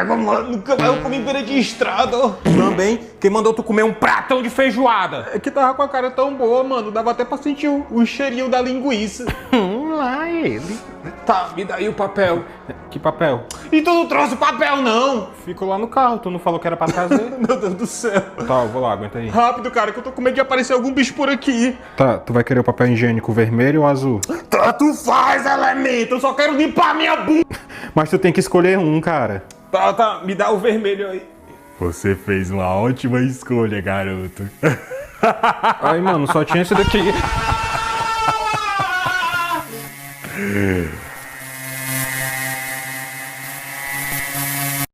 raiva, mano. Nunca mais eu comi beira de estrada. Também, quem mandou tu comer um pratão de feijoada? É que tava com a cara tão boa, mano. Dava até pra sentir o cheirinho da linguiça. Lá ele. Tá, me dá aí o papel. Que papel? E tu não trouxe o papel, não? Ficou lá no carro, tu não falou que era pra trazer? Meu Deus do céu. Tá, eu vou lá, aguenta aí. Rápido, cara, que eu tô com medo de aparecer algum bicho por aqui. Tá, tu vai querer o papel higiênico vermelho ou azul? Tanto faz, elemento. Eu só quero limpar minha bunda. Mas tu tem que escolher um, cara. Tá, me dá o vermelho aí. Você fez uma ótima escolha, garoto. Ai, mano, só tinha esse daqui.